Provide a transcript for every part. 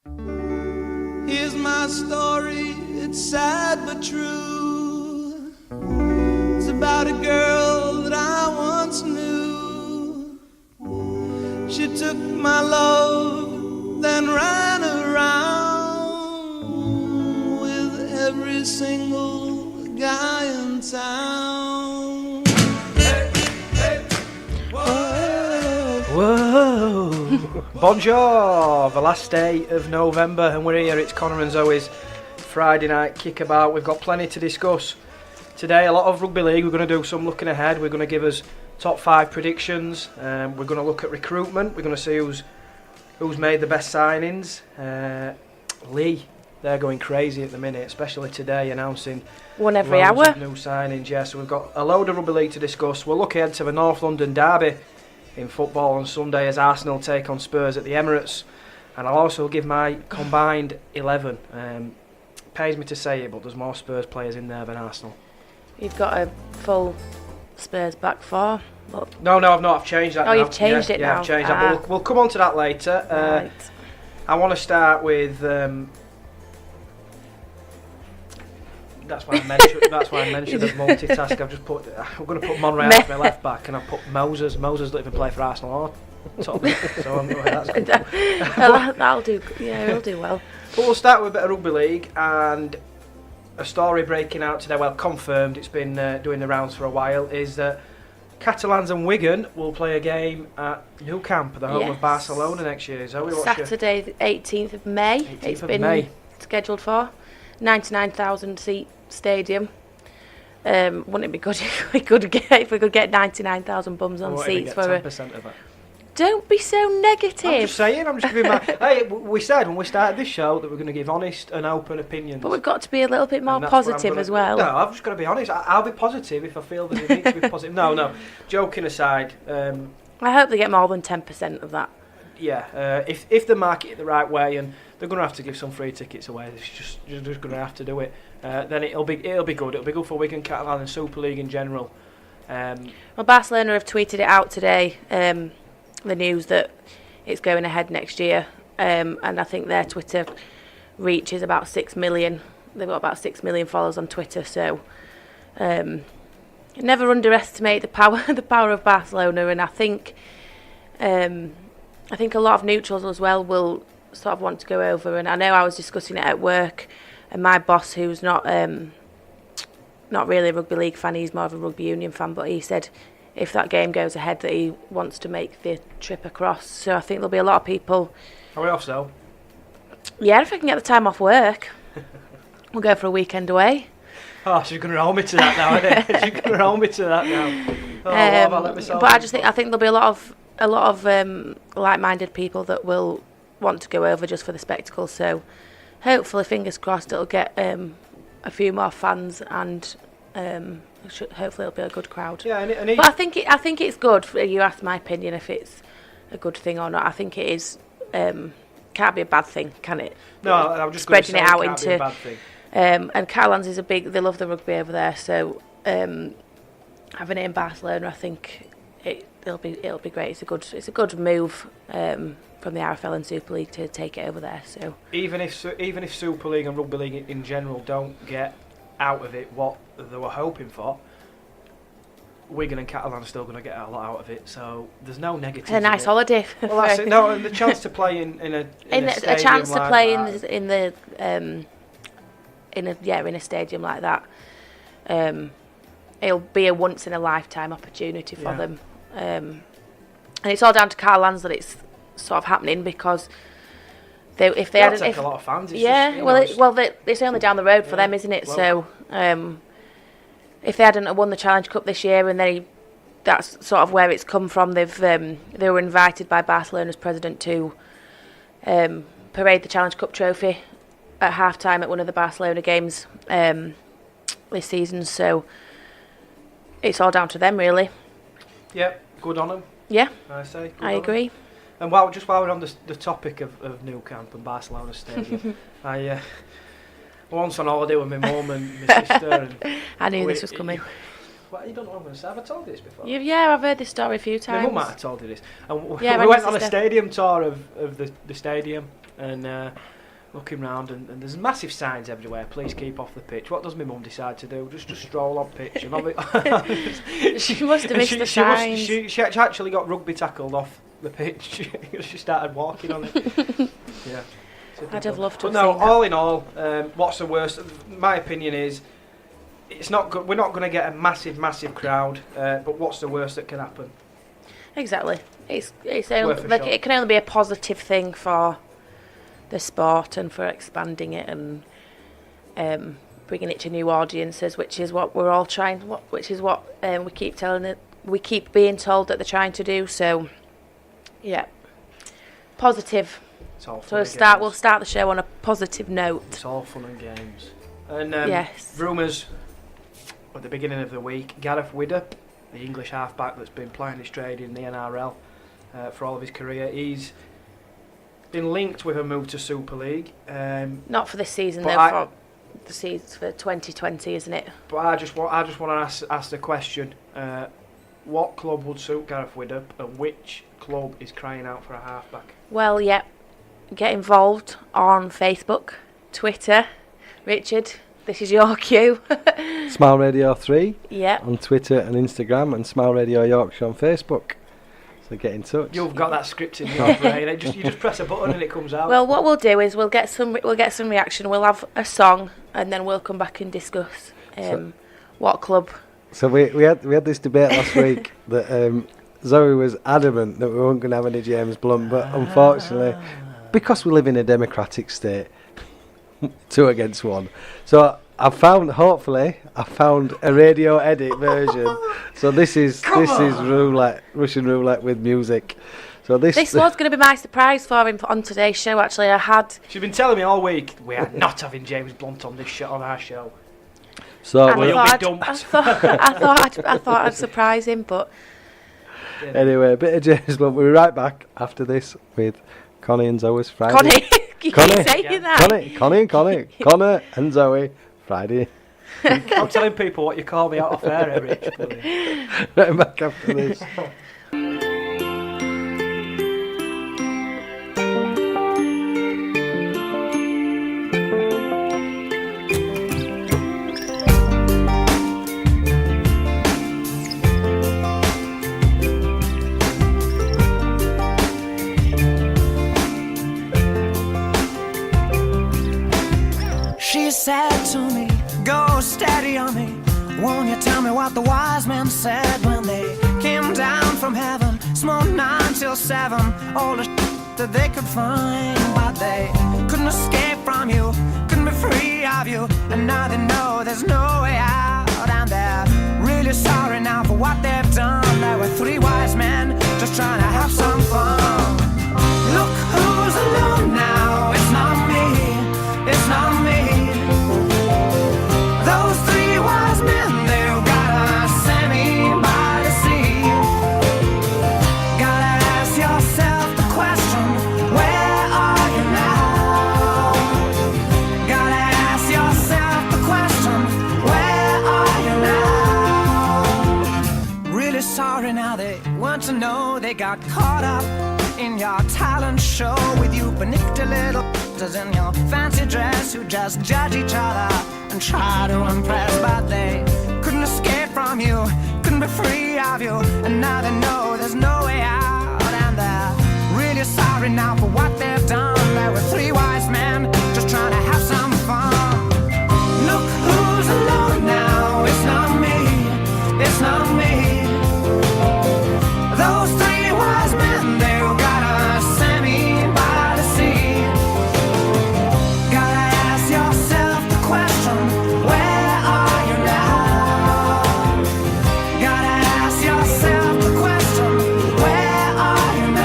Here's my story, it's sad but true. It's about a girl that I once knew. She took my love, then ran around with every single guy in town. Hey, hey, Whoa! Bonjour! The last day of November, and we're here. It's Connor and Zoe's Friday night kickabout. We've got plenty to discuss today. A lot of rugby league. We're going to do some looking ahead. We're going to give us top 5 predictions. We're going to look at recruitment. We're going to see who's made the best signings. Lee, they're going crazy at the minute, especially today, announcing one every loads hour. Of new signings. Yeah, so we've got a load of rugby league to discuss. We'll look ahead to the North London derby in football on Sunday as Arsenal take on Spurs at the Emirates, and I'll also give my combined 11. Pays me to say it, but there's more Spurs players in there than Arsenal. You've got a full Spurs back four. No, I've not. I've changed that. Oh, now. you've changed it now. Yeah, I've changed that. But we'll come on to that later. Right. I want to start with. That's why I mentioned. That's why I mentioned the multitask. I've just put. I'm going to put Monreal as my left back, and I've put Moses. Moses don't even play for Arsenal or Tottenham, so that's good. That'll do. Yeah, it'll do well. But we'll start with a bit of rugby league and a story breaking out today. Well, confirmed. It's been doing the rounds for a while. Is that Catalans and Wigan will play a game at Nou Camp, the home of Barcelona next year. Zoe, Saturday, the 18th of May. 18th it's of been May. Scheduled for 99,000 seat stadium. Wouldn't it be good if we could get 99,000 bums on seats for 10% of it. Don't be so negative. I'm just saying. I'm just giving my. Hey, we said when we started this show that we're going to give honest and open opinions. But we've got to be a little bit more positive as well. No, I've just got to be honest. I'll be positive if I feel that it needs to be positive. No. Joking aside. I hope they get more than 10% of that. Yeah. If they market it the right way, and they're going to have to give some free tickets away. You're just going to have to do it. Then it'll be good. It'll be good for Wigan, Catalan, and Super League in general. Well, Barcelona have tweeted it out today. The news that it's going ahead next year, and I think their Twitter reach is about 6 million. They've got about 6 million followers on Twitter, so never underestimate the power of Barcelona. And I think a lot of neutrals as well will sort of want to go over. And I know I was discussing it at work, and my boss, who's not really a rugby league fan, he's more of a rugby union fan, but he said if that game goes ahead that he wants to make the trip across. So I think there'll be a lot of people. Are we off, so? Yeah, if I can get the time off work, we'll go for a weekend away. Oh, she's going to hold me to that now, isn't it? She's going to hold me to that now. But I think there'll be a lot of like-minded people that will want to go over just for the spectacle. So hopefully, fingers crossed, it'll get a few more fans and. Hopefully it'll be a good crowd. Yeah, but I think it's good. You asked my opinion if it's a good thing or not. I think it is. Can't be a bad thing, can it? No, I'm just spreading it out can't into. Be a bad thing. And Catalans is they love the rugby over there. So having it in Barcelona, I think it'll be great. It's a good move from the RFL and Super League to take it over there. So even if Super League and Rugby League in general don't get out of it what they were hoping for, Wigan and Catalan are still going to get a lot out of it, so there's no negatives. A nice holiday. Well, that's it. No, and the chance to play in a chance to play in a stadium like that. It'll be a once in a lifetime opportunity for them, and it's all down to Catalans that it's sort of happening because. If they hadn't, take a lot of fans. It's it's only down the road for them, isn't it? Well, so, if they hadn't won the Challenge Cup this year, and that's sort of where it's come from. They were invited by Barcelona's president to parade the Challenge Cup trophy at half-time at one of the Barcelona games this season. So it's all down to them, really. Yeah, good on them. Yeah, I agree. And while we're on the topic of Nou Camp and Barcelona Stadium, I once on holiday with my mum and my sister. And I knew this was coming. You don't know what I'm going to say. Have I told you this before? Yeah, I've heard this story a few times. My mum might have told you this. And yeah, we went on a stadium tour of the stadium, and looking round, and there's massive signs everywhere. Please keep off the pitch. What does my mum decide to do? Just stroll on pitch. And She must have missed the signs. She actually got rugby tackled off the pitch. She started walking on it. Yeah. I'd have loved to. But have no, seen that. all in all, what's the worst? My opinion is, it's not good. We're not going to get a massive crowd. But what's the worst that can happen? Exactly. It's Worth only, a like, shot. it can only be a positive thing for the sport and for expanding it and bringing it to new audiences, which is what we're all trying. Which is what we keep telling it. We keep being told that they're trying to do. So, yeah, positive. It's all fun So and we'll games. start the show on a positive note. It's all fun and games. And Yes. rumours at the beginning of the week, Gareth Widdop, the English halfback that's been playing his trade in the NRL for all of his career, he's been linked with a move to Super League. Not for this season, But though. For the season for 2020, isn't it? But I just want to ask the question: what club would suit Gareth Widdop, and which club is crying out for a halfback? Well, yeah. Get involved on Facebook, Twitter. Richard, this is your cue. Smile Radio 3 Yeah. on Twitter and Instagram, and Smile Radio Yorkshire on Facebook. So get in touch. You've got that script in your brain. You just press a button and it comes out. Well, what we'll do is we'll get some reaction. We'll have a song, and then we'll come back and discuss what club. So we had this debate last week that Zoe was adamant that we weren't going to have any James Blunt, but unfortunately, because we live in a democratic state, 2 against 1. So I found a radio edit version. So this is roulette, Russian roulette with music. So this This was going to be my surprise for him on today's show. Actually, I had. She's been telling me all week we are not having James Blunt on our show. So I we'll- thought I'd surprise him, but anyway, a bit of James Blunt. We'll be right back after this with Connie and Zoe's Friday. Connie, you Connie. keep saying that. Connie and Zoe Friday. I'm telling people what you call me out off air, Eric. Right back after this. She said to me, go steady on me. Won't you tell me what the wise men said when they came down from heaven? Smoked 9 till 7, all the that they could find. But they couldn't escape from you, couldn't be free of you. And now they know there's no way out. And they're really sorry now for what they've done. There were 3 wise men just trying to have some fun. Look who's alone now, it's not me, it's not me. Those 3 wise men, they've got a semi by the sea. Gotta ask yourself the question, where are you now? Gotta ask yourself the question, where are you now? Really sorry now, they want to know they got caught up in your talent show with you panicked little in your fancy dress who just judge each other and try to impress, but they couldn't escape from you, couldn't be free of you, and now they know there's no way out. And they're really sorry now for what they've done. There were 3 wise men just trying to have some fun. Look who's alone now, it's not me, it's not me. Those 3 wise men, they've got a semi by the sea. Gotta ask yourself the question, where are you now? Gotta ask yourself the question, where are you now?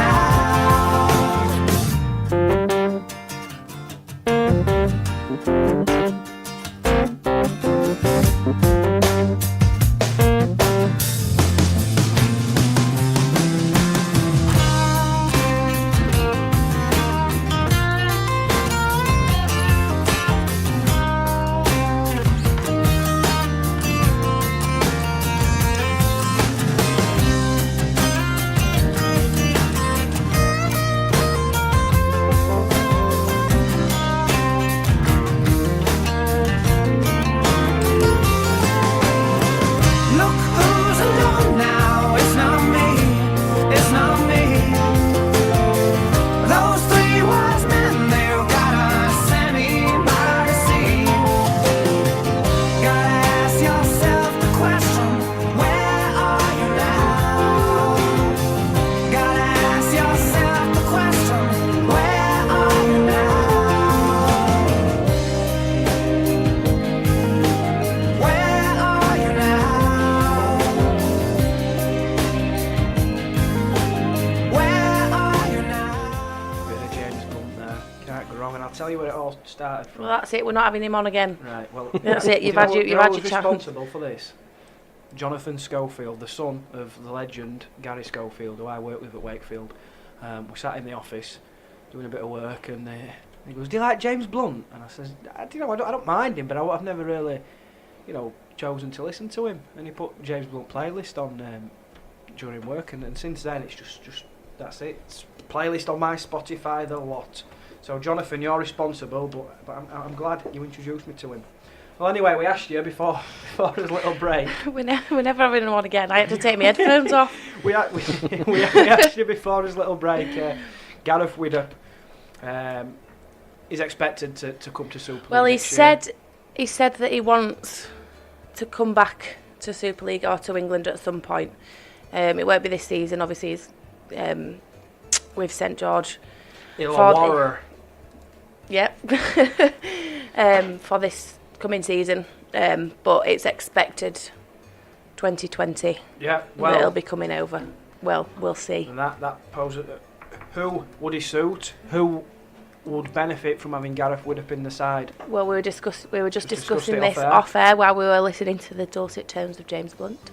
Friday night go wrong, and I'll tell you where it all started from. Well, that's it. We're not having him on again. Right, well... That's it. You've had your who's chance. responsible for this? Jonathan Schofield, the son of the legend Gary Schofield, who I work with at Wakefield. We sat in the office doing a bit of work, and he goes, "Do you like James Blunt?" And I says, I don't mind him, but I've never really, chosen to listen to him." And he put James Blunt playlist on during work, and since then it's just that's it. It's playlist on my Spotify, the lot. So Jonathan, you're responsible, but I'm glad you introduced me to him. Well, anyway, we asked you before his little break. We're never having him on again. I had to take my headphones off. we asked you before his little break. Gareth Widdop is expected to come to Super League. Well, he next year. said that he wants to come back to Super League or to England at some point. It won't be this season, obviously. With St George. Illawarra. Yep. For this coming season, but it's expected 2020. Yeah, That he'll be coming over. Well, we'll see. And that poses. Who would he suit? Who would benefit from having Gareth Widdop in the side? Well, we were just discussing it this off-air. off air while we were listening to the dulcet tones of James Blunt,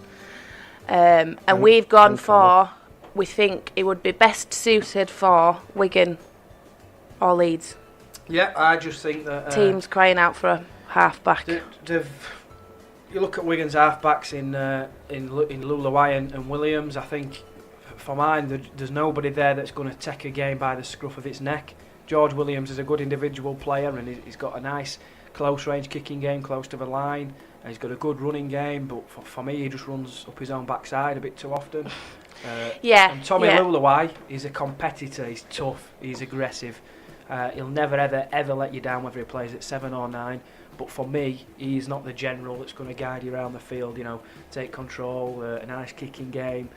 and we've gone for. We think it would be best suited for Wigan or Leeds. Yeah, I just think that Teams crying out for a half-back. You look at Wigan's half-backs in Lulawai and Williams. I think, for mine, there's nobody there that's going to take a game by the scruff of its neck. George Williams is a good individual player, and he's got a nice close-range kicking game close to the line. And he's got a good running game, but for me, he just runs up his own backside a bit too often. And Tommy Lulawai is a competitor. He's tough. He's aggressive. He'll never ever let you down whether he plays at 7 or 9. But for me, he's not the general that's going to guide you around the field. Take control, a nice kicking game,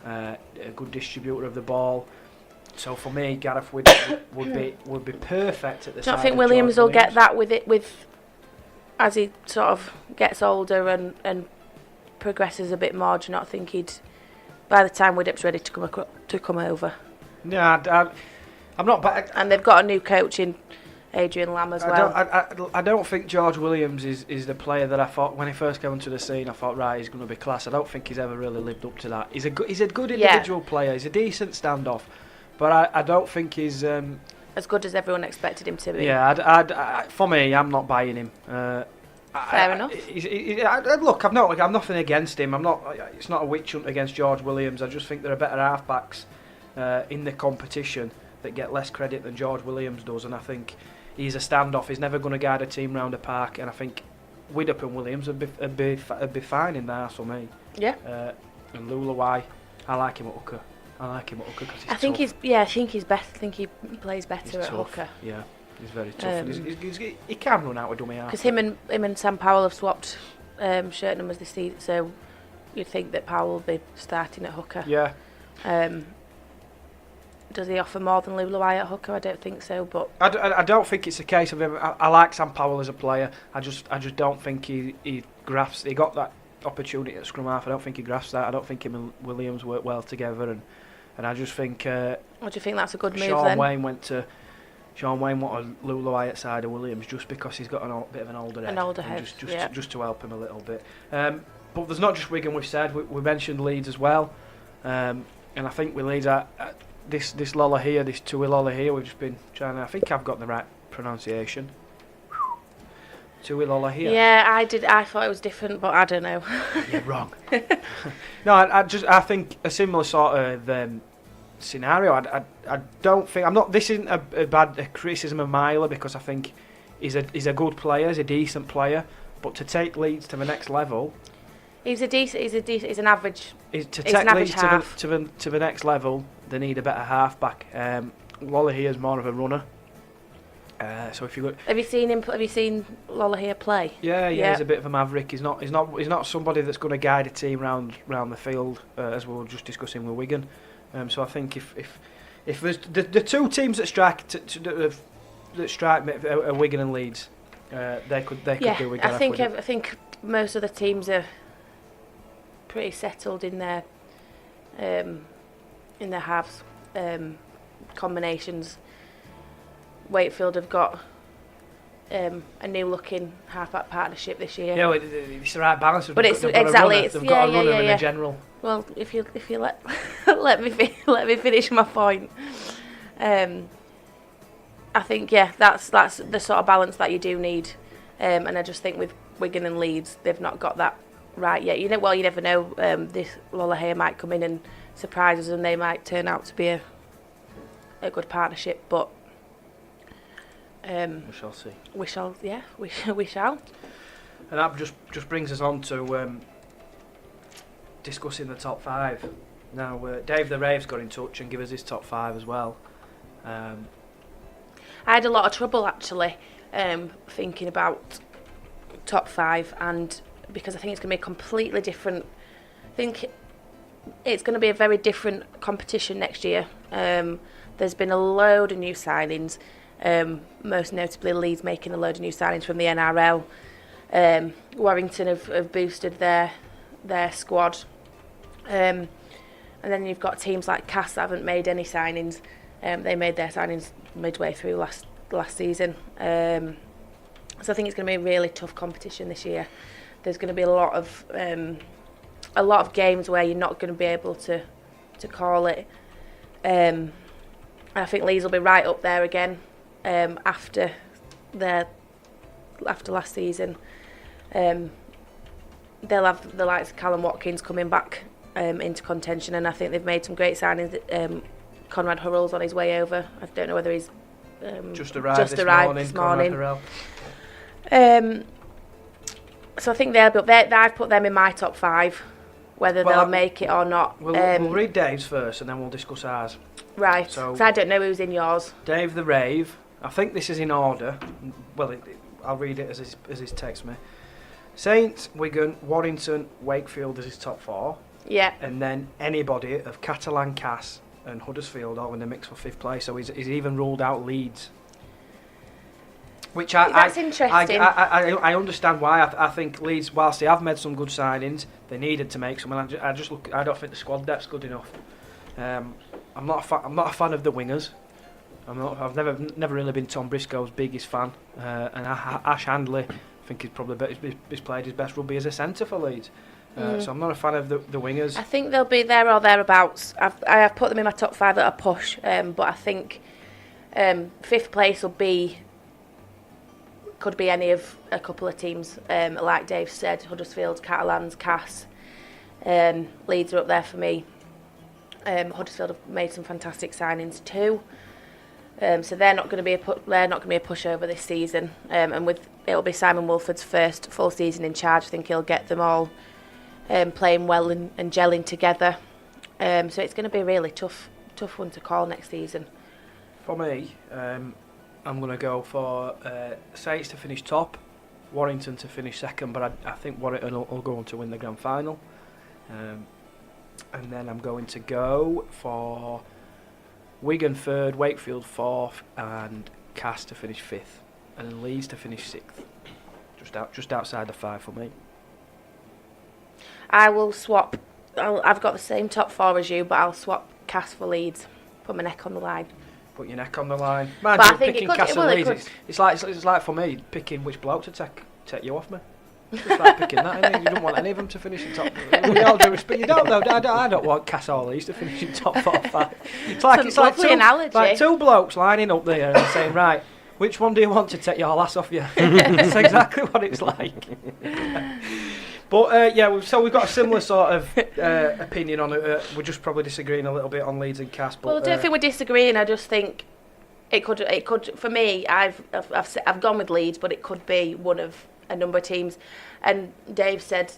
a good distributor of the ball. So for me, Gareth would be perfect at the side. Do you not think of Williams George will get that with as he sort of gets older and progresses a bit more? Do you not think he'd, by the time Widdop's ready to come over? No, I'm not. But and they've got a new coach in Adrian Lamb as well. I don't think George Williams is the player that I thought when he first came onto the scene. I thought, right, he's going to be class. I don't think he's ever really lived up to that. He's a good individual player. He's a decent standoff, but I don't think he's as good as everyone expected him to be. Yeah, for me, I'm not buying him. Fair enough. Look, I've nothing against him. It's not a witch hunt against George Williams. I just think there are better halfbacks in the competition that get less credit than George Williams does, and I think he's a standoff. He's never going to guide a team round a park, and I think Widdop and Williams would be fine in there for me. Yeah. And Lulawai, I like him at hooker. Because he's tough. I think he's best. I think he plays better at hooker. Yeah, he's very tough. He can run out with dummy half. Because him and Sam Powell have swapped shirt numbers this season, so you'd think that Powell will be starting at hooker. Yeah. Does he offer more than Lulawai at hooker? I don't think so, but I don't think it's a case of him. I like Sam Powell as a player. I just don't think he grasps. He got that opportunity at scrum half. I don't think he grasps that. I don't think him and Williams work well together, and I just think. What do you think? That's a good move Sean then. Sean Wayne wanted Lulawai at side of Williams just because he's got a bit of an older head. An older head, just to help him a little bit. But there's not just Wigan. We've said we mentioned Leeds as well, and I think with Leeds. This Lola here, this Tui Lola here, we've just been trying to. I think I've got the right pronunciation. Tui Lola here. Yeah, I did. I thought it was different, but I don't know. You're wrong. No, I think a similar sort of scenario. I don't think This isn't a bad criticism of Myler because I think he's a good player, he's a decent player, but to take Leeds to the next level. He's an average. To take Leeds to the next level, they need a better halfback. Lola here is more of a runner. So if you look, have you seen him? Have you seen Lola here play? Yeah, he's a bit of a maverick. He's not somebody that's going to guide a team round the field, as we were just discussing with Wigan. So I think if there's the two teams that strike me are Wigan and Leeds, they could do with Gareth Widdop. I think most of the teams are pretty settled in their halves combinations. Wakefield have got a new looking half-back partnership this year. Yeah, well, it's the right balance. But it's exactly, they've got a runner and a general. Well, if you let let me finish my point. I think that's the sort of balance that you do need, and I just think with Wigan and Leeds they've not got that right yet. You never know. This Lola Hay might come in and surprise us, and they might turn out to be a good partnership. But we shall see. We shall. We shall. And that just brings us on to discussing the top 5. Now, Dave the Rave's got in touch and give us his top 5 as well. I had a lot of trouble actually thinking about top 5, and because I think it's going to be completely different. I think it's going to be a very different competition next year. There's been a load of new signings, most notably Leeds making a load of new signings from the NRL. Warrington have boosted their squad. And then you've got teams like Cass that haven't made any signings. They made their signings midway through last season. So I think it's going to be a really tough competition this year. There's going to be a lot of games where you're not going to be able to call it. And I think Leeds will be right up there again after last season. They'll have the likes of Callum Watkins coming back into contention, and I think they've made some great signings. Conrad Hurrell's on his way over. I don't know whether he's just arrived this morning. So I think they'll be up there. I've put them in my top 5, whether they'll make it or not. We'll read Dave's first, and then we'll discuss ours. Right. So I don't know who's in yours. Dave the Rave. I think this is in order. Well, I'll read it as he's text me. Saints, Wigan, Warrington, Wakefield is his top 4. Yeah. And then anybody of Catalan, Cass and Huddersfield all in the mix for 5th place. So he's even ruled out Leeds. Which that's interesting. I understand why. I think Leeds, whilst they have made some good signings, they needed to make some. And I don't think the squad depth's good enough. I'm not a fan of the wingers. I've never really been Tom Briscoe's biggest fan. And Ash Handley, I think he's played his best rugby as a centre for Leeds. So I'm not a fan of the wingers. I think they'll be there or thereabouts. I have put them in my top 5 at a push, but I think 5th place could be any of a couple of teams. Like Dave said, Huddersfield, Catalans, Cass, Leeds are up there for me. Huddersfield have made some fantastic signings too. So they're not going to be a pushover this season. And it'll be Simon Wolford's first full season in charge. I think he'll get them all playing well and gelling together. So it's going to be a really tough one to call next season. For me, I'm going to go for Saints to finish top, Warrington to finish second, but I think Warrington will go on to win the grand final. And then I'm going to go for Wigan 3rd, Wakefield 4th, and Cass to finish 5th, and then Leeds to finish 6th, just outside the 5 for me. I will swap. I've got the same top 4 as you, but I'll swap Cass for Leeds. Put my neck on the line. Put your neck on the line. Man, but I think picking Cass and Leeds, it's like for me picking which bloke to take you off me. It's just like picking that, innit? You don't want any of them to finish in top. With all due respect, you don't know. I don't want Cass or Leeds to finish in top 4 or 5. It's like two blokes lining up there and saying, right, which one do you want to take your lass off you? That's exactly what it's like. But so we've got a similar sort of opinion on it. We're just probably disagreeing a little bit on Leeds and Cass. But, well, I don't think we're disagreeing. I just think it could. For me, I've gone with Leeds, but it could be one of a number of teams. And Dave said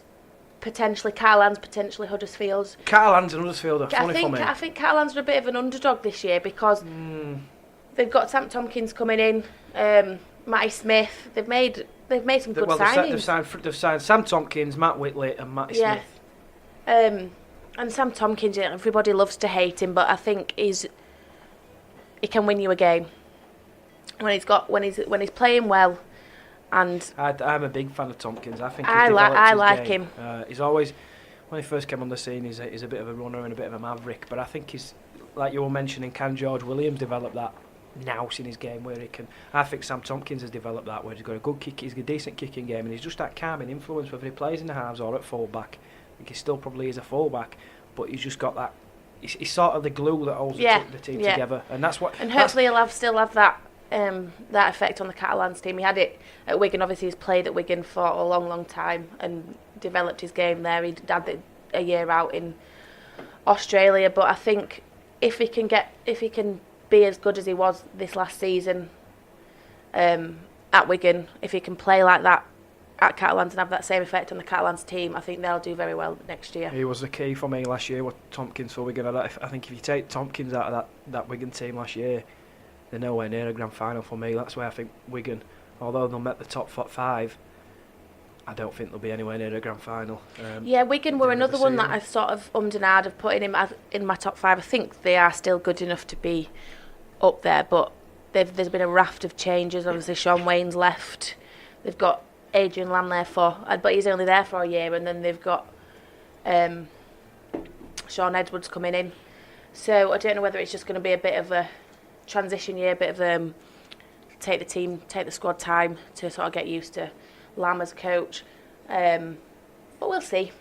potentially Catalans, potentially Huddersfield. Catalans and Huddersfield are funny for me. I think Catalans are a bit of an underdog this year because they've got Sam Tompkins coming in, Matty Smith. They've made some good signings. They've signed Sam Tompkins, Matt Whitley and Matty Smith. And Sam Tompkins, everybody loves to hate him, but I think he can win you a game when he's playing well. And I'm a big fan of Tompkins. I think I like him. He's always, when he first came on the scene, he's a bit of a runner and a bit of a maverick. But I think he's, like you were mentioning, can George Williams develop that? nous in his game where he can. I think Sam Tompkins has developed that, where he's got a good kick, he's got a decent kicking game, and he's just that calming influence whether he plays in the halves or at full-back. I think he still probably is a full-back, but he's just got that. He's sort of the glue that holds the team together, and that's what. And hopefully he'll still have that that effect on the Catalans team. He had it at Wigan. Obviously, he's played at Wigan for a long time and developed his game there. He had a year out in Australia, but I think if he can be as good as he was this last season at Wigan, if he can play like that at Catalans and have that same effect on the Catalans team, I think they'll do very well next year. He was the key for me last year with Tompkins for Wigan. I think if you take Tompkins out of that Wigan team last year, they're nowhere near a grand final for me. That's why I think Wigan, although they'll make the top 5, I don't think they'll be anywhere near a grand final. Wigan were another one that I sort of ummed and ahed of putting him in my top 5. I think they are still good enough to be up there, but there's been a raft of changes. Obviously, Sean Wayne's left. They've got Adrian Lamb there but he's only there for a year, and then they've got Sean Edwards coming in. So I don't know whether it's just going to be a bit of a transition year, a bit of take the squad time to sort of get used to Lamb as coach. But we'll see.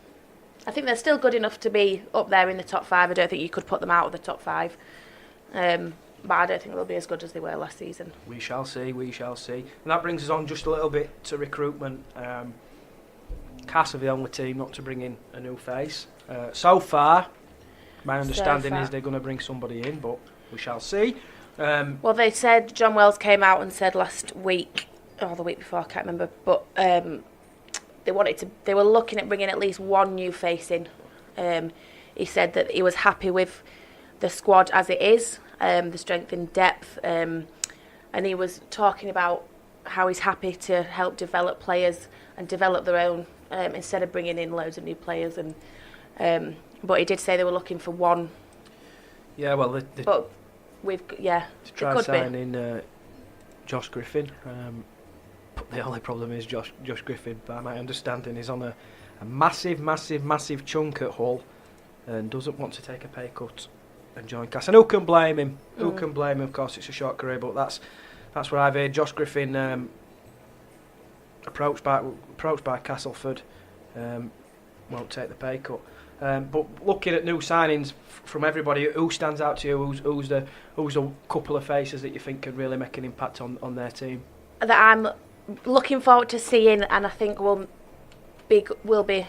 I think they're still good enough to be up there in the top 5. I don't think you could put them out of the top 5. But I don't think they'll be as good as they were last season. We shall see. And that brings us on just a little bit to recruitment. Cass are the only team not to bring in a new face. So far, my understanding is they're going to bring somebody in, but we shall see. Well, they said, John Wells came out and said last week, or the week before, I can't remember, but they were looking at bringing at least one new face in. He said that he was happy with the squad as it is, the strength in depth, and he was talking about how he's happy to help develop players and develop their own instead of bringing in loads of new players. And but he did say they were looking for one. Yeah, well, but to try signing Josh Griffin. But the only problem is Josh Griffin, by my understanding, is on a massive chunk at Hull and doesn't want to take a pay cut and join Cass. And who can blame him? Who can blame him? Of course, it's a short career, but that's where I've heard. Josh Griffin approached by Castleford, won't take the pay cut. But looking at new signings from everybody, who stands out to you? Who's the couple of faces that you think can really make an impact on their team? That I'm looking forward to seeing, and I think will be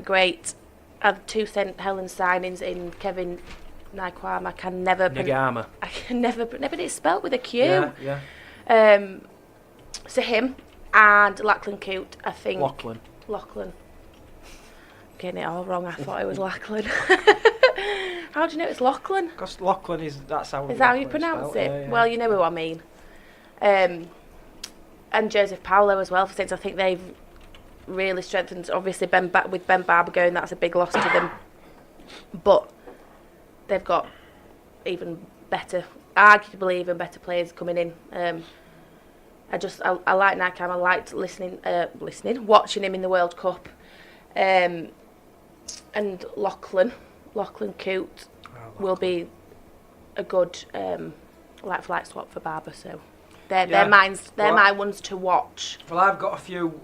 great. Are 2 St Helens signings in Kevin Naikwama. I can never. But it's spelt with a Q. Yeah. So him and Lachlan Coote, I think. Lachlan. Getting it all wrong. I thought it was Lachlan. How do you know it's Lachlan? Because Lachlan is that how you pronounce it? Yeah. Well, you know who I mean. And Joseph Paolo as well, since I think they've really strengthened. Obviously, with Ben Barber going, that's a big loss to them. But they've got arguably even better players coming in. I like Nike. I liked watching him in the World Cup. And Lachlan Coote will be a good like-for-like swap for Barber. So they're my ones to watch. Well, I've got a few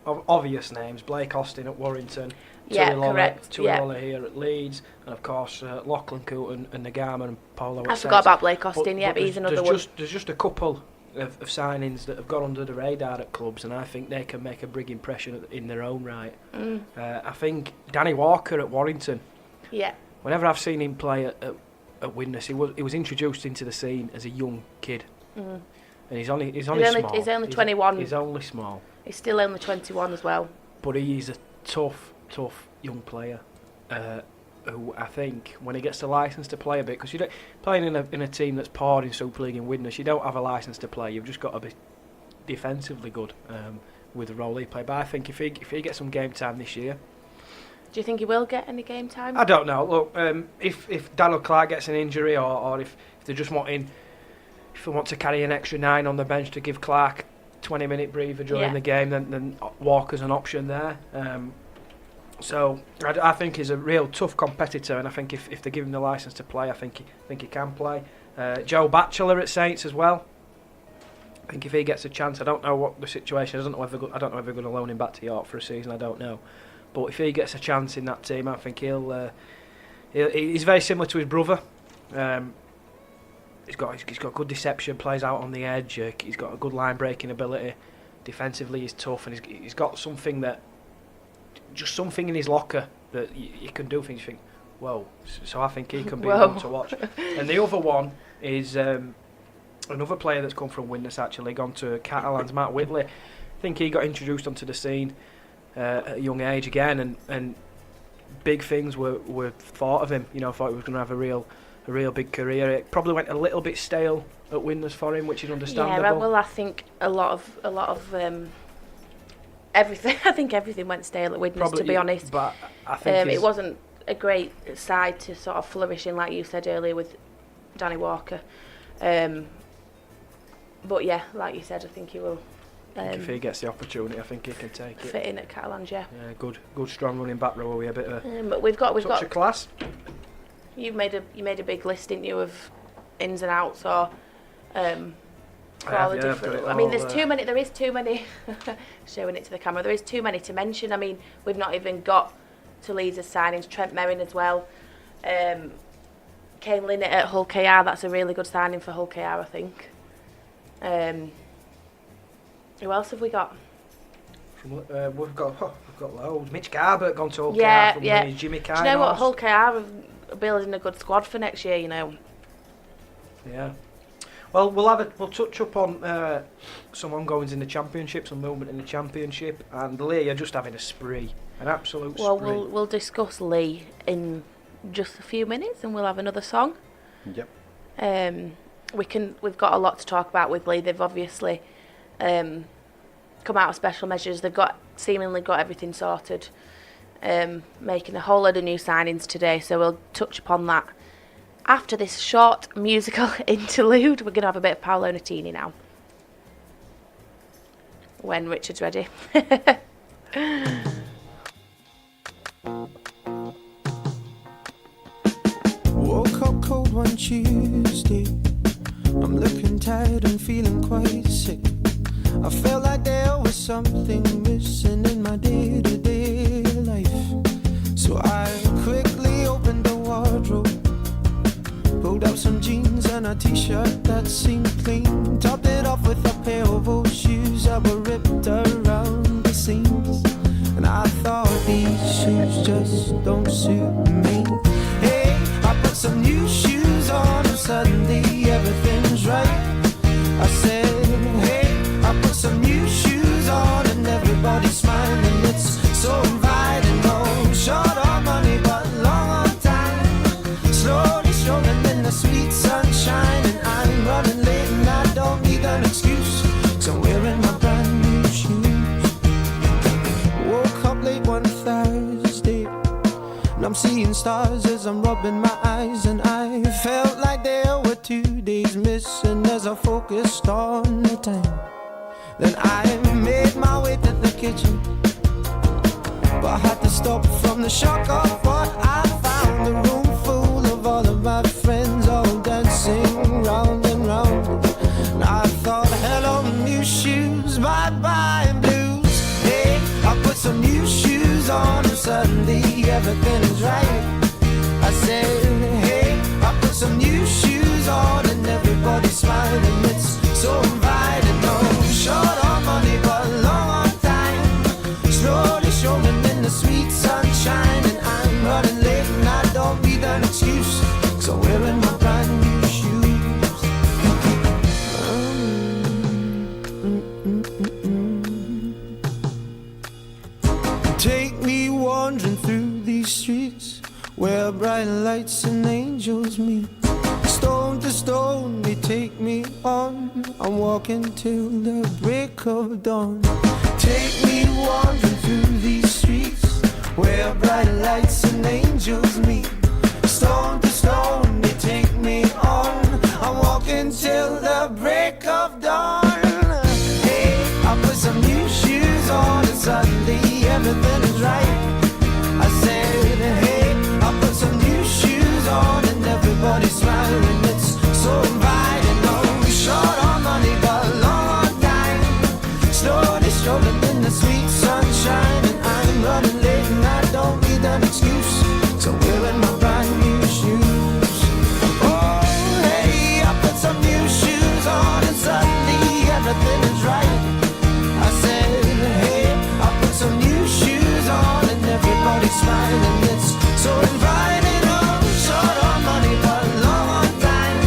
obvious names: Blake Austin at Warrington, correct. Tuilola here at Leeds, and of course Lachlan Coote and Nagama and Paulo. I forgot about Blake Austin. But he's another one. There's just a couple of signings that have gone under the radar at clubs, and I think they can make a big impression in their own right. I think Danny Walker at Warrington. Yeah. Whenever I've seen him play at Widnes, he was introduced into the scene as a young kid, and he's only small. He's only 21. He's only small. He's still only 21 as well. But he's a tough young player. Who I think when he gets the licence to play a bit, because you don't playing in a team that's poor in Super League in Widnes, you don't have a licence to play. You've just got to be defensively good with the role he plays. But I think if he gets some game time this year, do you think he will get any game time? I don't know. Look, if Daniel Clark gets an injury, or if they're just wanting, if they want to carry an extra 9 on the bench to give Clark 20-minute breather during the game, then Walker's an option there. So I think he's a real tough competitor, and I think if they give him the licence to play, I think he can play. Joe Batchelor at Saints as well. I think if he gets a chance, I don't know what the situation is. I don't know if they're going to loan him back to York for a season. I don't know. But if he gets a chance in that team, I think he's very similar to his brother. He's got good deception, plays out on the edge. He's got a good line breaking ability. Defensively, he's tough, and he's got something in his locker that you can do things. You think, whoa! So I think he can be one to watch. And the other one is another player that's come from Widnes, actually gone to Catalans, Matt Whitley. I think he got introduced onto the scene at a young age again, and big things were thought of him. Thought he was going to have a real big career. It probably went a little bit stale at Widnes for him, which is understandable. Yeah, well, I think a lot of everything. I think everything went stale at Widnes, to be honest. But I think it wasn't a great side to sort of flourish in, like you said earlier with Danny Walker. But yeah, like you said, I think he will. If he gets the opportunity, I think he can take it. Fit in at Catalans, yeah. Yeah, good, strong running back row. We a bit of but we've got of class. You made a big list, didn't you, of ins and outs or all the different. I mean, there's too many. There is too many. Showing it to the camera, there is too many to mention. I mean, we've not even got to Leeds' signings. Trent Merrin as well. Kane Linnett at Hull KR. That's a really good signing for Hull KR, I think. Who else have we got? We've got loads. Mitch Garbutt gone to Hull KR from Leeds. Jimmy Kainos. Do you know what? Hull KR are building a good squad for next year. Yeah. Well, we'll touch up on some ongoings in the Championship, some movement in the Championship, and Lee are just having a spree, an absolute spree. Well, we'll discuss Lee in just a few minutes, and we'll have another song. Yep. We've got a lot to talk about with Lee. They've obviously come out of special measures. They've seemingly got everything sorted. Making a whole load of new signings today, so we'll touch upon that. After this short musical interlude, we're going to have a bit of Paolo Nutini now. When Richard's ready. Woke up cold one Tuesday. I'm looking tired and feeling quite sick. I felt like there was something missing in my day-to-day life. So I quickly opened the wardrobe, pulled out some jeans and a t-shirt that seemed clean, topped it off with a pair of old shoes that were ripped around the seams. And I thought, these shoes just don't suit me. Hey, I put some new shoes on and suddenly everything's right. I said, hey, I put some new shoes on and everybody's smiling. It's so inviting. No short on money but long on time. Slowly strolling in the sweet sunshine, and I'm running late and I don't need an excuse, 'cause I'm wearing my brand new shoes. Woke up late one Thursday and I'm seeing stars as I'm rubbing my eyes, and I felt like there were 2 days missing as I focused on the time. Then I made my way to the kitchen, but I had to stop from the shock of what I found. A room full of all of my friends, all dancing round and round. And I thought, hello new shoes, bye bye blues. Hey, I put some new shoes on and suddenly everything is right. I said, hey, I put some new shoes on and everybody's smiling. It's so inviting. No short on money but long on time. Slowly strolling in the sweet sunshine, and I'm running late and I don't need an excuse, 'cause I'm wearing my brand new shoes. Take me wandering through these streets where bright lights and angels meet. Stone to stone they take me on. I'm walking till the break of dawn. Take me wandering through these streets where bright lights and angels meet. Stone to stone they take me on. I'm walking till the break of dawn. Hey, I put some new shoes on and suddenly everything is right. I said, hey, I put some new shoes on and everybody's smiling. It's so nothing is right. I said, hey, I put some new shoes on and everybody's smiling. It's so inviting, oh, short on money but long on time.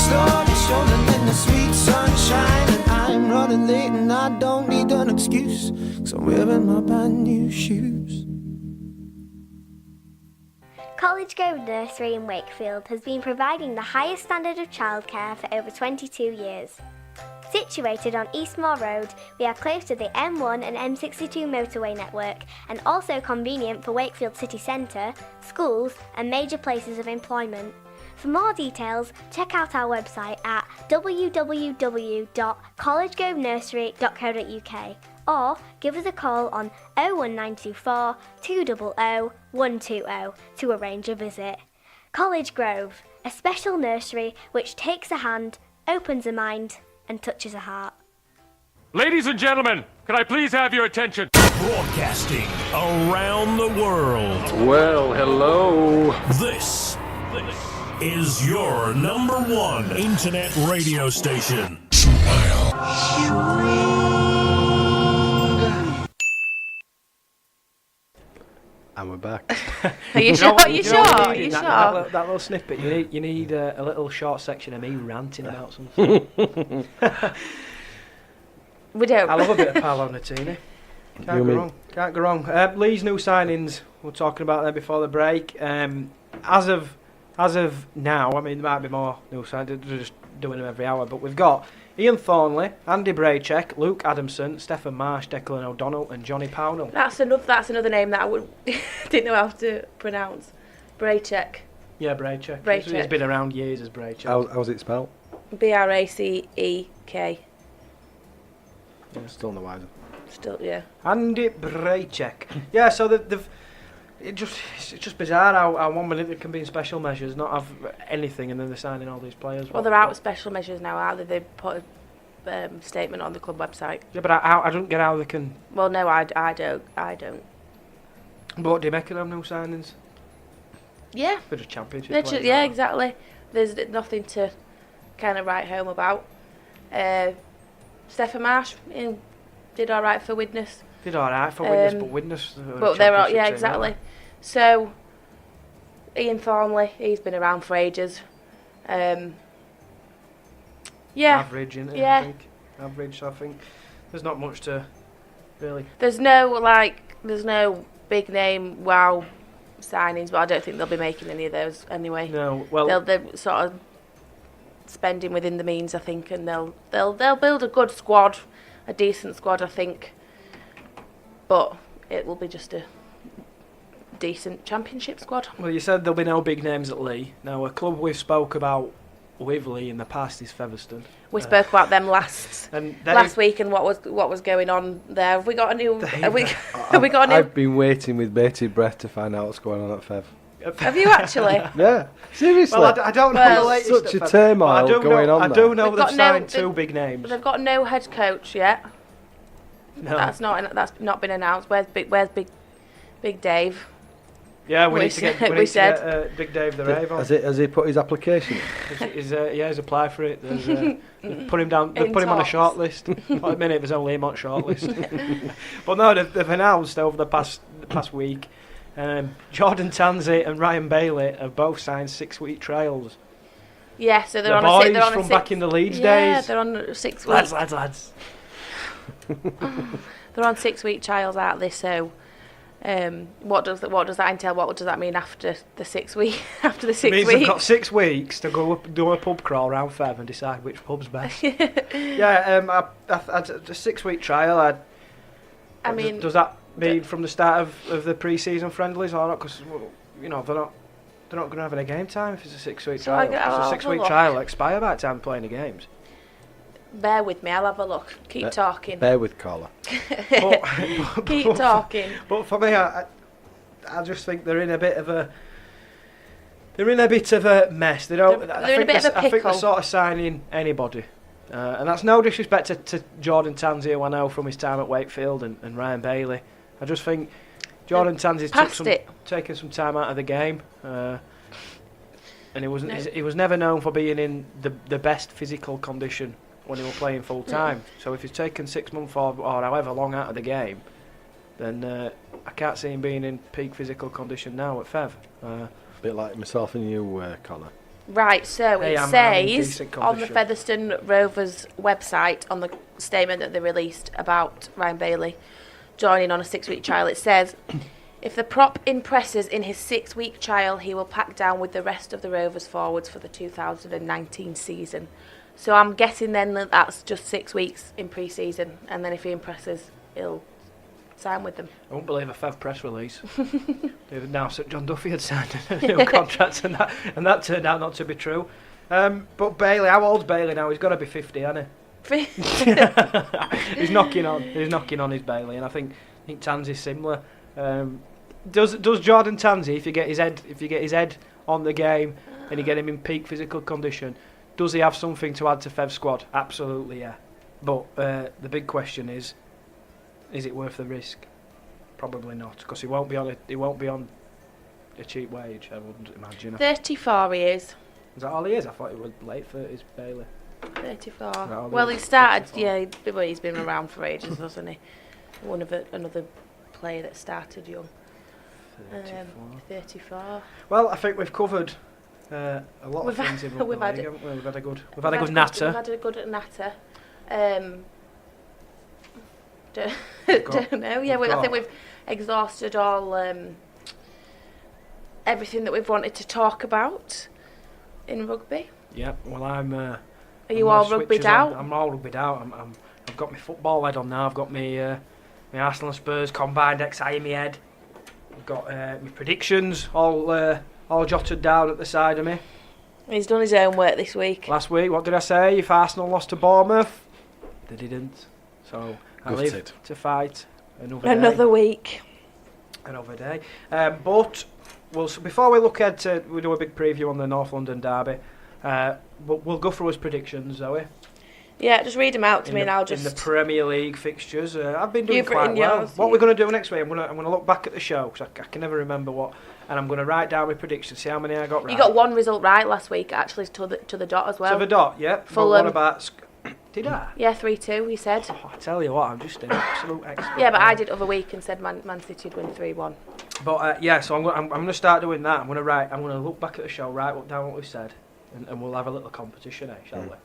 Slowly strolling in the sweet sunshine, and I'm running late and I don't need an excuse, 'cause I'm wearing my brand new shoes. College Grove Nursery in Wakefield has been providing the highest standard of childcare for over 22 years. Situated on Eastmoor Road, we are close to the M1 and M62 motorway network and also convenient for Wakefield city centre, schools and major places of employment. For more details, check out our website at www.collegegrovenursery.co.uk or give us a call on 01924 200 120 to arrange a visit. College Grove, a special nursery which takes a hand, opens a mind and touches a heart. Ladies and gentlemen, can I please have your attention? Broadcasting around the world. Well, hello. This is your number one internet radio station. And we're back. Are you sure? Are you You sure? know what Are you you need? sure? That little snippet. You need a little short section of me ranting about something. We don't. I love a bit of Paolo Nutini. You Can't go mean- wrong. Can't go wrong. Lee's new signings. We were talking about them before the break. As of now, I mean, there might be more new signings. They're just doing them every hour. But we've got Ian Thornley, Andy Braycheck, Luke Adamson, Stephen Marsh, Declan O'Donnell, and Johnny Pownell. That's another name that I didn't know how to pronounce. Braycheck. Yeah, Braycheck. Braycheck. He's been around years as Braycheck. How's it spelled? Bracek. Still no wiser. Still, yeah. Andy Braycheck. Yeah, so it's just bizarre how 1 minute they can be in special measures, not have anything, and then they're signing all these players. Well, they're out of special measures now, aren't they? They put a statement on the club website. Yeah, but I don't get how they can. Well, no, I don't. But what do you make of them new signings? Yeah. They're just championship They're players. yeah, aren't exactly. There's nothing to kind of write home about. Stephen Marsh did all right for Widnes. they? Did all right for Widnes, but Widnes. But they're all, yeah, exactly. So Ian Thornley, he's been around for ages. Yeah. Average, isn't it? Yeah. I think. Average. So I think there's not much to really. There's no big name wow signings, but I don't think they'll be making any of those anyway. No. Well. They're sort of spending within the means, I think, and they'll build a good squad, a decent squad, I think. But it will be just a decent championship squad. Well, you said there'll be no big names at Lee. Now, a club we've spoke about with Lee in the past is Featherstone. We spoke about them last And week and what was going on there. Have we got a new? Have we got a new? I've been waiting with bated breath to find out what's going on at Fev. Have you actually? Yeah, seriously. Well, I don't know Well, the latest. such a at Fev, turmoil but I do going know, on I there. do know They've they've got signed no- two big names. They've got no head coach yet. No. That's not been announced. Where's Big Dave? Yeah, we We need to get said- we said- Big Dave the Rave on. Has he put his application in? He's applied for it. They've put him down. They've In put him on a talks. short list. At the minute, there's only him on short list. But no, they've announced over the past week. Jordan Tanzi and Ryan Bailey have both signed 6-week trials. Yeah, so The they're on boys a they're on a from six, back in the Leeds yeah, days. they're on a 6 week. Lads. They're on 6 week trials, aren't they? So, what does that entail? What does that mean after the 6 week? After the It 6 means they've weeks? got 6 weeks to go up, do a pub crawl around Fev and decide which pub's best. Yeah, a 6-week trial. I mean, does that mean from the start of the pre-season friendlies or not? Because they're not going to have any game time if it's a 6-week So I trial. get- If I'll it's a have a 6-week look. trial, it'll expire by the time playing the games. bear with me. I'll have a look. Keep talking. Bear with caller. Keep talking. But for me, I just think they're in a bit of a mess. They don't. They're in a bit of a I think they're pickle. sort of signing anybody, and that's no disrespect to Jordan Tanzi, who I know from his time at Wakefield, and Ryan Bailey. I just think Jordan Tanzi's taken some time out of the game, and he was never known for being in the best physical condition when he was playing full time. So if he's taken 6 months or however long out of the game, then I can't see him being in peak physical condition now at Fev. A bit like myself and you, Connor. Right, so Hey, it I'm in says decent on the condition. Featherstone Rovers website, on the statement that they released about Ryan Bailey joining on a 6-week trial, it says, if the prop impresses in his 6-week trial, he will pack down with the rest of the Rovers forwards for the 2019 season. So I'm guessing then that that's just 6 weeks in pre-season, and then if he impresses, he'll sign with them. I won't believe a Fev press release. Now St John Duffy had signed a new contract, and that turned out not to be true. But Bailey, how old's Bailey now? He's got to be 50, hasn't he? He's knocking on his Bailey, and I think Tansy's similar. Does Jordan Tansy, if you get his head on the game and you get him in peak physical condition, does he have something to add to Fev's squad? Absolutely, yeah. But the big question is it worth the risk? Probably not, because he won't be on a cheap wage, I wouldn't imagine. 34 he is. Is that all he is? I thought he was late 30s, Bailey. 34. Well, he started, he's been around for ages, hasn't he? Another player that started young. 34. Well, I think we've covered a lot of things in rugby league, haven't we? We've had a good natter. We've had a good natter. Don't know. Yeah, I think we've exhausted all everything that we've wanted to talk about in rugby. Yeah. Well, Are you all rugbyed out? I'm all rugbyed out. I've got my football head on now. I've got my Arsenal and Spurs combined XI in my head. I've got my predictions all jotted down at the side of me. He's done his own work this week. Last week, what did I say? If Arsenal lost to Bournemouth, they didn't. So I live to fight another week. Another day. But before we look ahead to, we do a big preview on the North London derby. We'll go through his predictions, Zoe. Yeah, just read them out to me, and I'll just. In the Premier League fixtures, I've been doing You've quite written well. yours, What we're going to do next week, I'm going to look back at the show because I can never remember what, and I'm going to write down my predictions, see how many I got right. You got one result right last week, actually, to the dot as well. To the dot, yeah. Fulham. What about? Did I? Yeah, 3-2. He said. Oh, I tell you what, I'm just an absolute expert. Yeah, but I did other week and said Man City would win 3-1. But so I'm going to start doing that. I'm going to look back at the show, write down what we said, and we'll have a little competition, shall we?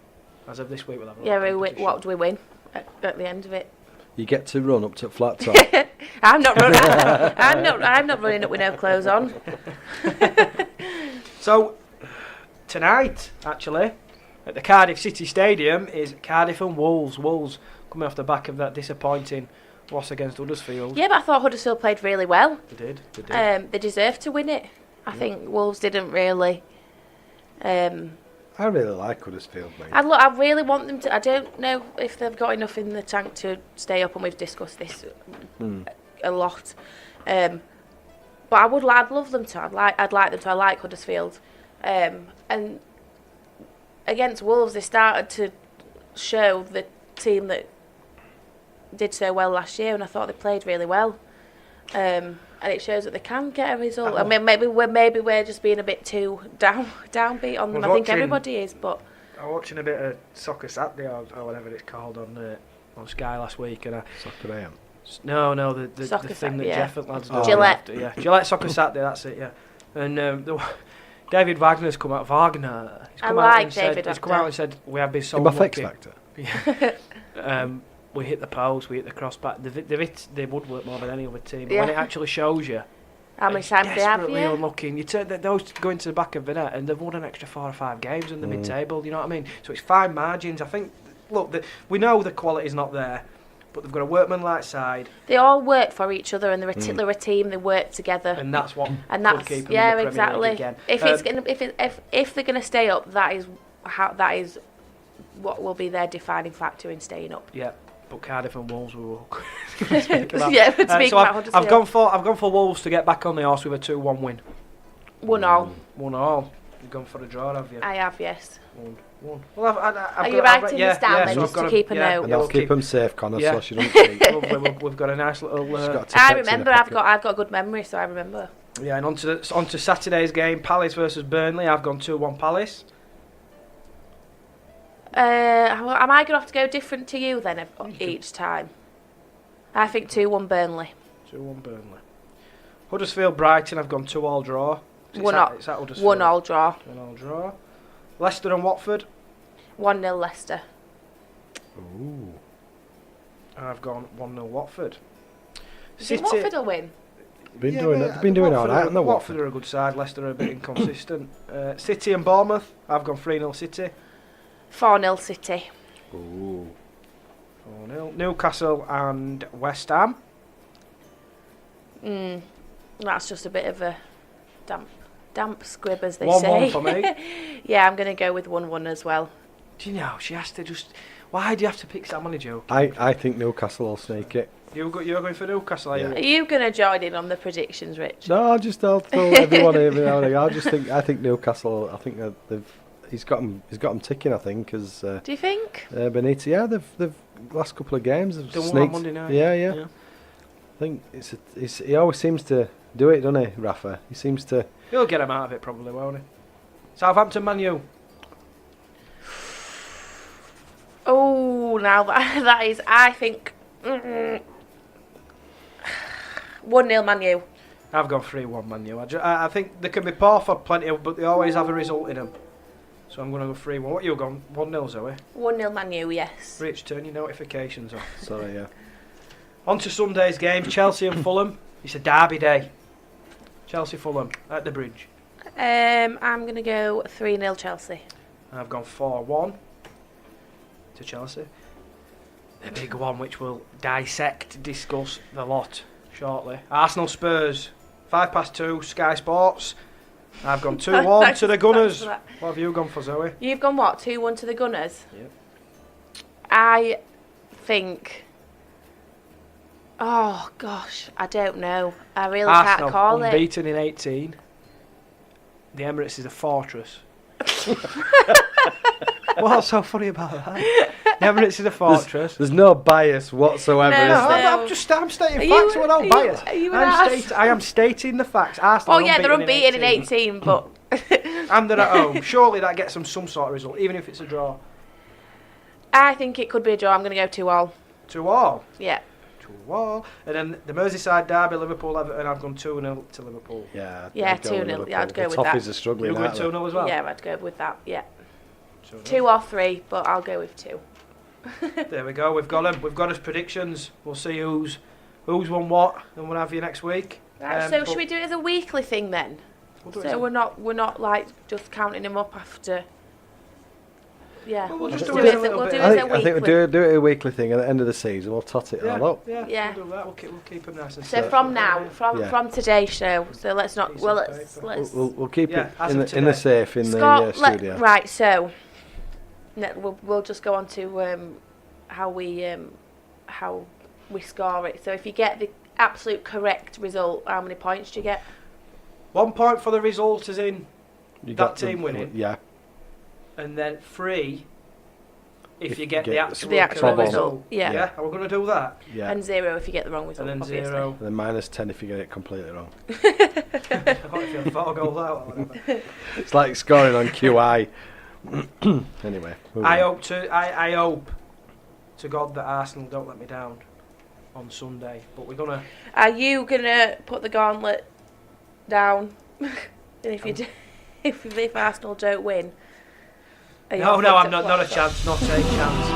As of this week, we'll have a little competition. What do we win at the end of it? You get to run up to flat top. I'm not running. I'm not running up with no clothes on. So tonight, actually, at the Cardiff City Stadium is Cardiff and Wolves. Wolves coming off the back of that disappointing loss against Huddersfield. Yeah, but I thought Huddersfield played really well. They did. They deserved to win it. I think Wolves didn't really. I really like Huddersfield, mate. I really want them to. I don't know if they've got enough in the tank to stay up, and we've discussed this a lot. But I'd love them to. I'd like them to. I like Huddersfield, and against Wolves, they started to show the team that did so well last year, and I thought they played really well. And it shows that they can get a result. I mean, maybe we're just being a bit too downbeat on them. I think everybody is, but I was watching a bit of Soccer Saturday or whatever it's called on Sky last week, and Soccer AM. No, the Soccer thing that Saturday, Jeff and lads do. Gillette. Yeah, Gillette Soccer Saturday. That's it. Yeah, and David Wagner's come out. He's come out and said we have been so lucky. X Factor. We hit the post, we hit the crossbar. They've hit the woodwork more than any other team. When it actually shows you how many times they have, desperately unlucky. You turn those going to the back of the net, and they've won an extra 4 or 5 games in the mid-table. You know what I mean? So it's fine margins. I think. Look, we know the quality's not there, but they've got a workmanlike side. They all work for each other, and they're a team. They work together, and that's what. And that's keep them in the Premier League again. If they're gonna stay up, that is what will be their defining factor in staying up. Yeah. But Cardiff and Wolves we will speak about. Yeah, but speak so about I've gone for Wolves to get back on the horse with a 2-1 win. 1-1. 1-1. You've gone for a draw, have you? I have, yes. 1-1. Well, are you writing this down then, just to keep a note? And I'll keep them safe, Connor, so she don't cheat. Lovely. We've got a nice little. I remember. I've got a good memory, so I remember. Yeah, and on to Saturday's game, Palace versus Burnley. I've gone 2-1 Palace. Am I going to have to go different to you then each time? I think 2-1 Burnley. 2-1 Burnley. Huddersfield Brighton, I've gone 2-2 draw. It's at Huddersfield. 1-1 draw. 1-1 draw. Leicester and Watford. 1-0 Leicester. Ooh. I've gone 1-0 Watford. Do you think Watford will win? They've been doing all right. Watford are a good side. Leicester are a bit inconsistent. City and Bournemouth. I've gone 3-0 City. 4-0 City. Ooh. 4-0. Newcastle and West Ham. That's just a bit of a damp squib, as they 1-1 say. for me. Yeah, I'm going to go with 1-1 as well. Do you know, she has to just... Why do you have to pick that money joke? I think Newcastle will sneak it. You're going for Newcastle, are you? Are you going to join in on the predictions, Rich? No, I'll throw everyone every now and again. I think Newcastle. I think that he's got them ticking. I think because Do you think? Benitez. Yeah, they've last couple of games have Done one sneaked. on Monday night. Yeah. I think he always seems to do it, doesn't he, Rafa? He seems to. He'll get him out of it probably, won't he? Southampton, Man U. Oh, now that is, I think, 1-0 Man U. I've gone 3-1 Man U. I think they can be poor for plenty, but they always have a result in them. So I'm going to go 3-1. What you gone? 1-0, Zoe? 1-0 Man U, yes. Rich, turn your notifications off. Sorry, yeah. On to Sunday's games, Chelsea and Fulham. It's a derby day. Chelsea-Fulham at the Bridge. I'm going to go 3-0 Chelsea. I've gone 4-1 to Chelsea. The big one which we'll discuss the lot shortly. Arsenal-Spurs, 2:05, Sky Sports. I've gone 2-1 to the Gunners. What have you gone for, Zoe? You've gone what? 2-1 to the Gunners? Yep. I think... Oh, gosh. I don't know. I really Arsenal, can't call it. unbeaten in 18. The Emirates is a fortress. What's so funny about that? The Emirates is a fortress. There's no bias whatsoever. No, is there? I'm stating Are you- facts. We're not biased. are you an arse? I am stating the facts. Arsenal Oh, yeah, they're unbeaten in 18, but... And they're at home. Surely that gets them some sort of result, even if it's a draw. I think it could be a draw. I'm going to go 2-2. 2-2. Yeah. 2-2. And then the Merseyside derby, Liverpool-Everton, I've gone 2-0 to Liverpool. Yeah. Yeah, I'd go with 2-0. Liverpool. Yeah, I'd go the with that. Toffees are struggling. You're going aren't they? 2-0 as well? Yeah, I'd go with that, yeah. 2-0. 2 or 3, but I'll go with 2. There we go. We've got them. We've got us predictions. We'll see who's won what, and we'll have you next week. Right, so should we do it as a weekly thing then? We'll do it So as a- we're not like just counting them up after. Yeah, Well, we'll just just do do it it. a little We'll do bit. it I as think, a I think weekly. we'll do it a weekly thing at the end of the season. We'll tot it all up. Yeah, Yeah. we'll do that. We'll keep them nice and So simple. from now, Yeah. from today's show. So let's not. Piece Well, of let's paper. let's. We'll keep Yeah, it as in of the today. safe in Scott, the studio. right. So we'll just go on to how we score it. So if you get the absolute correct result, how many points do you get? 1 point for the result, as in, You that got team winning. Yeah. and then 3 if you get get the actual the actual correct result. Yeah. Yeah, are we going to do that? Yeah. And 0 if you get the wrong result. And then obviously. 0. And then -10 if you get it completely wrong. What if you're 4 goals out or whatever? It's like scoring on QI. Anyway. I hope to God that Arsenal don't let me down on Sunday. But we're gonna. Are you gonna put the gauntlet down? And if you do, if Arsenal don't win, are you No, off no, it I'm to not a flop? chance. Not a chance.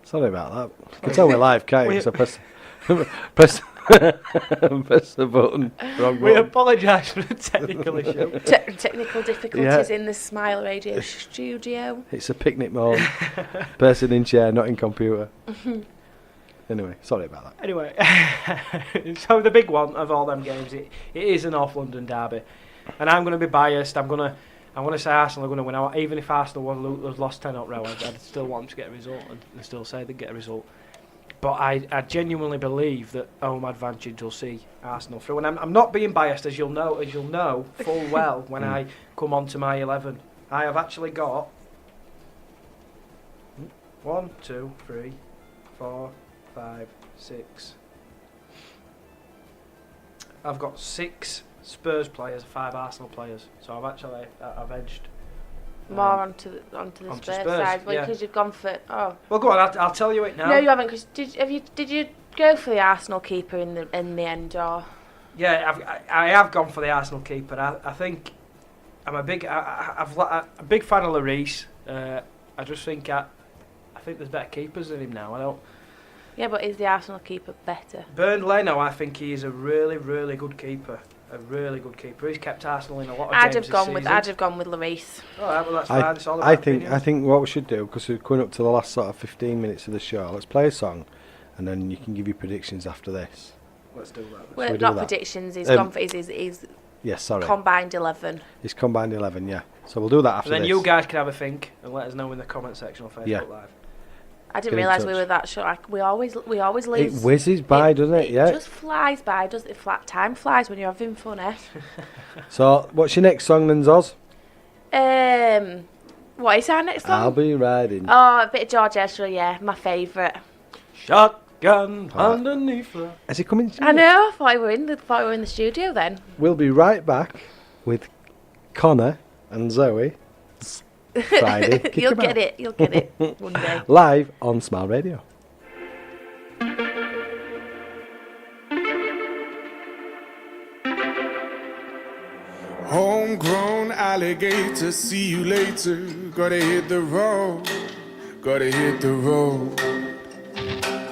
Sorry about that. You can tell we're live, can't you? We- So press press the button. Wrong We button. apologise for the technical issue. Technical difficulties in the Smile Radio studio. It's a picnic mode. Person in chair, not in computer. Anyway, sorry about that. Anyway, so the big one of all them games, it is a North London derby, and I'm going to be biased. I'm going to say Arsenal are going to win out, even if Arsenal was lost 10 up row. I'd still want them to get a result, and still say they'd get a result. But I genuinely believe that home advantage will see Arsenal through, and I'm not being biased, as you'll know full well when I come on to my 11. I have actually got 1, 2, 3, 4, 5, 6, I've got 6 Spurs players, 5 Arsenal players. So I've edged More onto the onto Spurs Spurs, side, yeah. because you've gone for. Oh. Well, go on. I'll tell you it now. No, you haven't. Because did you go for the Arsenal keeper in the end, or? Yeah, I have gone for the Arsenal keeper. I think I'm a big fan of Lloris. I just think I think there's better keepers than him now. I don't. Yeah, but is the Arsenal keeper better? Bernd Leno, I think he is a really, really good keeper. A really good keeper. He's kept Arsenal in a lot of I'd games have this gone season. with Lloris. All right, well that's fine. It's all about I opinions. think what we should do, because we're coming up to the last sort of 15 minutes of the show, let's play a song, and then you can give your predictions after this. Let's do that. Well, we do not that? predictions. He's gone for his Yes, sorry. combined 11. It's combined 11, yeah. So we'll do that after And then this. you guys can have a think and let us know in the comment section on Facebook Yeah. Live. I didn't Get in realise we touch. were that short. We always It lose. whizzes by, doesn't it? Yeah. It just flies by, doesn't it? Time flies when you're having fun, eh? So, what's your next song then, Zoz? What is our next song? I'll be riding. Oh, a bit of George Ezra, yeah, my favourite. Shotgun underneath the... Is he coming? I know. I thought we were in the studio then. We'll be right back with Connor and Zoe. Friday. You'll Kickabout. get it. You'll get it one day. Live on Smile Radio. Homegrown alligator, see you later. Gotta hit the road, gotta hit the road.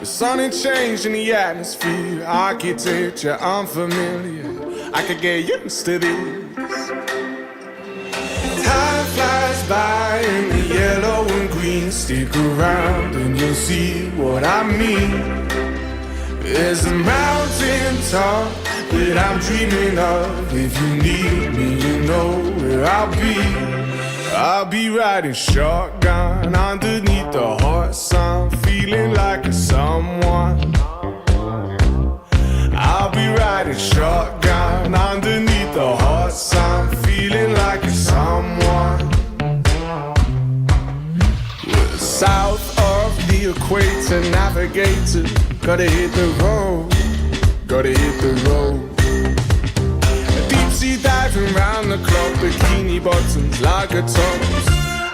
The sun ain't changed in the atmosphere, architecture unfamiliar. I could get used to this. Time flies by in the yellow and green. Stick around and you'll see what I mean. There's a mountain top that I'm dreaming of. If you need me, you know where I'll be. I'll be riding shotgun underneath the hot sun, feeling like a someone. I'll be riding shotgun underneath the hot sun, feeling like a someone. We're south of the equator, navigator. Gotta hit the road, gotta hit the road. Deep sea diving round the clock, bikini bottoms, lager tops.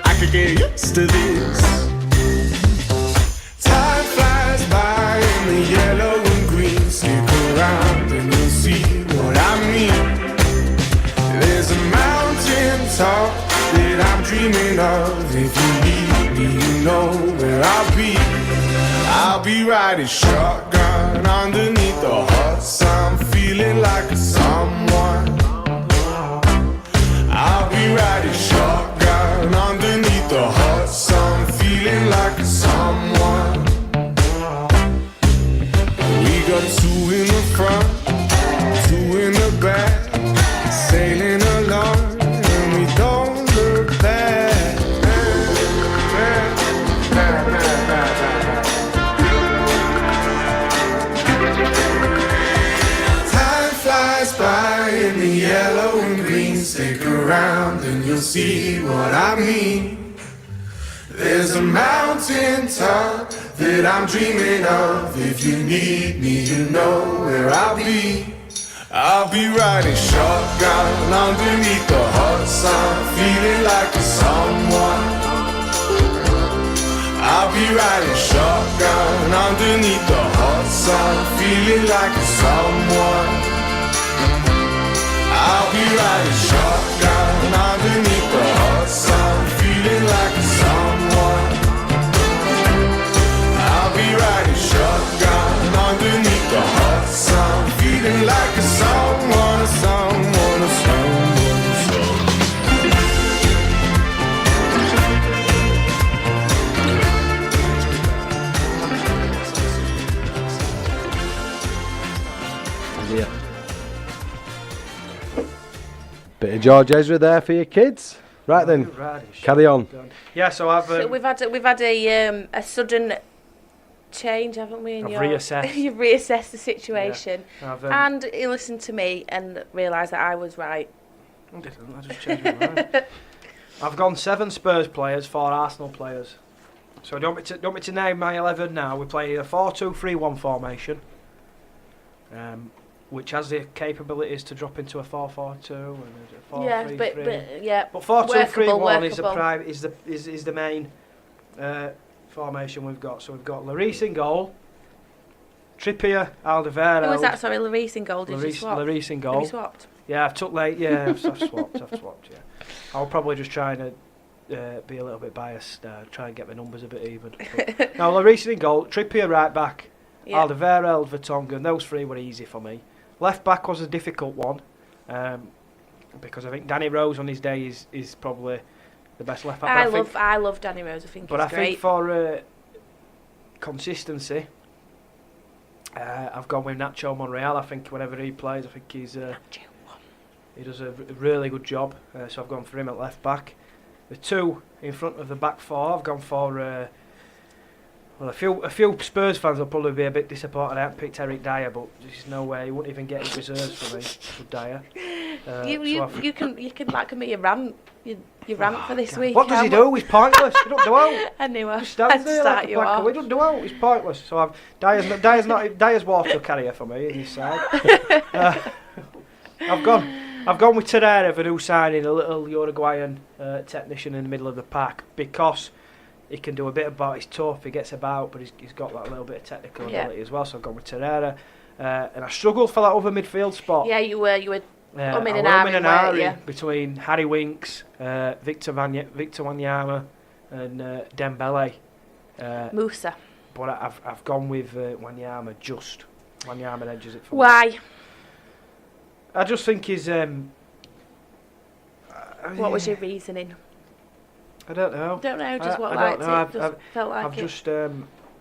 I could get used to this. Time flies by in the yellow and green. Stick around and you'll see what I mean. There's a mountain top that I'm dreaming of. If you need me, you know where I'll be. I'll be riding shotgun underneath the hot sun, feeling like a someone. I'll be riding shotgun underneath the hot sun, feeling like a someone. We got 2 in the front, 2 in the back, sailing along, and we don't look back. Time flies by in the yellow and green. Stick around and you'll see what I mean. There's a mountain top that I'm dreaming of. If you need me, you know where I'll be. I'll be riding shotgun underneath the hot sun, feeling like a someone. I'll be riding shotgun underneath the hot sun, feeling like a someone. I'll be riding shotgun underneath the hot sun, feeling like a someone. I'll be riding shotgun underneath the hot sun, feeling like a someone, a someone, a someone, a someone. Yeah. Bit of George Ezra there for your kids. Right then, carry on. Yeah, so I've So we've had a sudden change, haven't we? I've reassessed. You've reassessed the situation, Yeah, I've, and you listened to me and realised that I was right. I didn't. I just changed my mind. I've gone 7 Spurs players, 4 Arsenal players. So do you want me to name my 11 now? We're playing a 4-2-3-1 formation. which has the capabilities to drop into a 4-4-2 and a 4-3-3. Yeah, but yeah. But 4-2-3-1 is the workable. prime is the main formation we've got. So we've got Lloris in goal, Trippier, Alderweireld. Who was that? Sorry, Lloris in goal. Did you swap? Lloris in Have goal. you swapped? Yeah, I've took late. Yeah, I've swapped. I've swapped. Yeah, I'll probably just try and be a little bit biased. Try and get the numbers a bit even. But now Lloris in goal, Trippier right back, Yeah. Alderweireld, Vertonghen. Those three were easy for me. Left back was a difficult one, because I think Danny Rose on his day is probably the best left back. I love Danny Rose. I think But he's I great. think for consistency, I've gone with Nacho Monreal. I think whenever he plays, I think he does a really good job. So I've gone for him at left back. The two in front of the back four, I've gone for. Well, a few Spurs fans will probably be a bit disappointed I haven't picked Eric Dyer, but there's no way he wouldn't even get his reserves for me with Dyer. You can that can be your rant. Your rant for this week. What does he do? He's pointless. He don't do out. I knew I Just stands there start like a you black off. hole. He doesn't do out. He's pointless. So Dyer's water carrier for me in his side. I've gone with Torreira for new signing, a little Uruguayan technician in the middle of the pack, because he can do a bit about. He's tough. He gets about, but he's got that little bit of technical ability as well. So I've gone with Torreira, and I struggled for that other midfield spot. Yeah, you were I'm and ahhing, between Harry Winks, Victor Wanyama, and Dembele. Musa. But I've gone with Wanyama. Wanyama edges it for me. Why? I just think he's. What was your reasoning? I don't know. Don't know. Just what I don't liked know. it. Just felt like I've it. just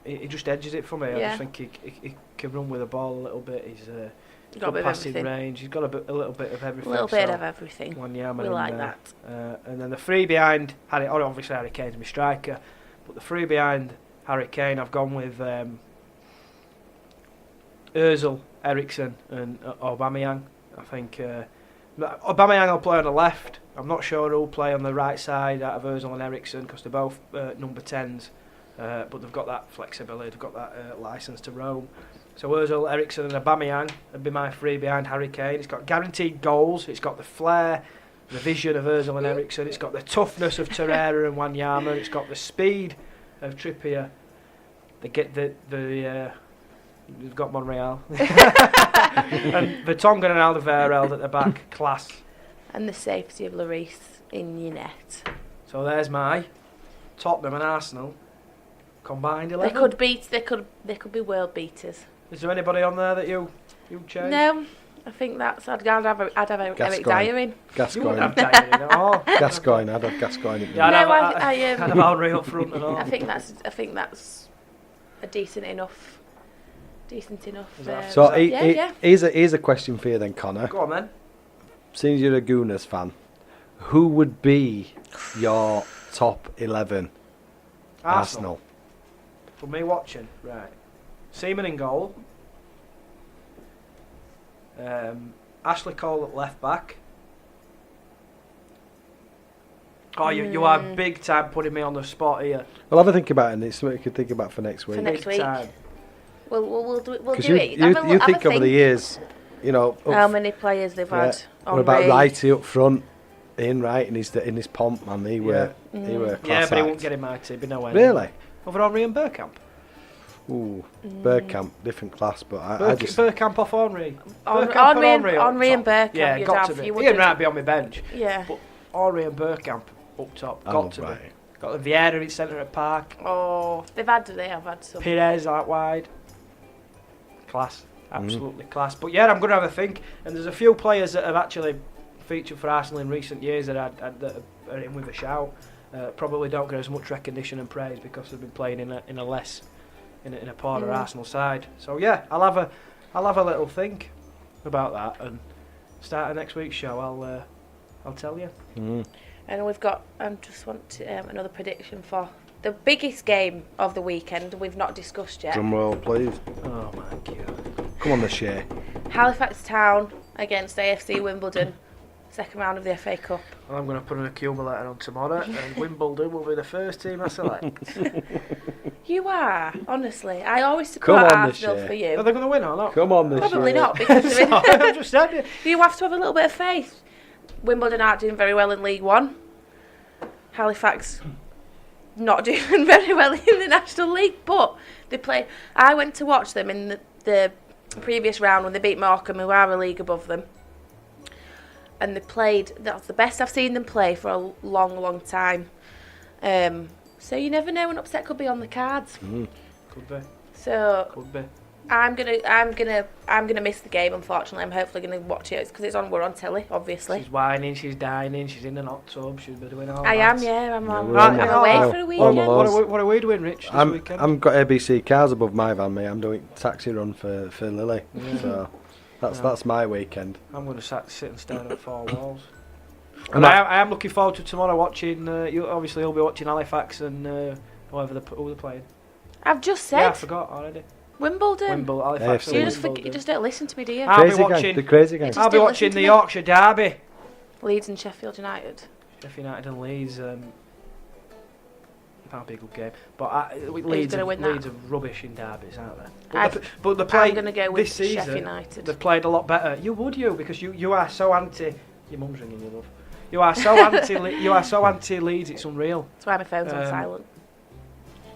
he just edges it for me. I Yeah. just think he can run with the ball a little bit. He's Got a good bit of passing everything. range. He's got a little bit of everything. A little bit so of everything. Wanyama We and, like that. And then the three behind Harry. Obviously Harry Kane's my striker, but the three behind Harry Kane, I've gone with Özil, Eriksen, and Aubameyang. I think Aubameyang will play on the left. I'm not sure who'll play on the right side out of Özil and Eriksen, because they're both number 10s, but they've got that flexibility, they've got that licence to roam. So Özil, Eriksen and Aubameyang would be my three behind Harry Kane. It's got guaranteed goals, it's got the flair, the vision of Özil and Eriksen, it's got the toughness of Torreira and Wanyama, it's got the speed of Trippier. They've got Monreal. And Vertonghen and Alderweireld at the back, class. And the safety of Lloris in your net. So there's my Tottenham and Arsenal combined 11. They could be world beaters. Is there anybody on there that you changed? No, I think that's. I'd have Eric Dyer in. You wouldn't Gascoigne. have Dyer in at all. Gascoigne. I'd have Gascoigne. in Yeah, there. I'd have Henry up front and all. I think that's a decent enough. So yeah. here's a question for you then, Connor. Go on then. Since you're a Gooners fan, who would be your top 11 Arsenal? For me watching, right. Seaman in goal. Ashley Cole at left back. Oh, you are big time putting me on the spot here. Well, have a think about it, and it's something you could think about for next week. For next Big week. time. We'll do it. We'll Because do it. you think over the years, you know. How many players they've had? What about Righty up front? Ian Wright in his pomp, man. He were class Yeah, but he act. won't get in my team. But no way. Really? Over Henry and Bergkamp. Ooh, Bergkamp, different class, but I just Bergkamp off Henry. Henry and Bergkamp. Yeah, you'd got have. to be. You Ian wouldn't- Wright be on my bench. Yeah. But Henry and Bergkamp up top. I Got love to Wright. be. Got the Vieira in centre of park. Oh, they have had some. Pires out wide. Class. Absolutely class. But yeah, I'm going to have a think. And there's a few players that have actually featured for Arsenal in recent years that are in with a shout. Probably don't get as much recognition and praise because they've been playing in a poorer Arsenal side. So yeah, I'll have a little think about that, and start of next week's show I'll tell you. And we've got just want to, another prediction for the biggest game of the weekend we've not discussed yet. drum roll, please. Oh my god. Come on, the share. Halifax Town against AFC Wimbledon, second round of the FA Cup. Well, I'm going to put an accumulator on tomorrow, and Wimbledon will be the first team I select. You are, honestly. I always Come support on this Arsenal year. for you. Are they going to win or not? Come on this Probably year. not, because they're in I'm just saying. you have to have a little bit of faith. Wimbledon aren't doing very well in League One. Halifax not doing very well in the National League, but they play. I went to watch them in the previous round when they beat Morecambe, who are a league above them. And they played, that's the best I've seen them play for a long, long time. So you never know, an upset could be on the cards. Could be. So Could be. I'm gonna miss the game. Unfortunately, I'm hopefully gonna watch it. It's because we're on telly, obviously. She's whining, she's dining, she's in an hot tub, she's been doing all I that. am, yeah. I'm we're on away one. for a Oh, weekend. my What are we doing, Rich, this weekend? I'm got ABC cars above my van, mate. I'm doing taxi run for Lily. So that's my weekend. I'm going to sit and stare at four walls. And But I am looking forward to tomorrow watching, you'll be watching Halifax and who they're playing. I've just Yeah, I said forgot already. Wimbledon. Halifax. AFC. and You just don't listen to me, do you? I'll be Crazy watching- gang, the crazy gang. Just I'll be don't watching listen the to me. Yorkshire Derby. Leeds and Sheffield United. Sheffield United and Leeds. That'll be a good game. But Leeds gonna win that? Leeds are rubbish in derbies, aren't they? I'm they play gonna go with this season. Sheffield United. They've played a lot better. Because you are so anti. Your mum's ringing you, love. You are so anti Leeds. It's unreal. That's why my phone's on silent.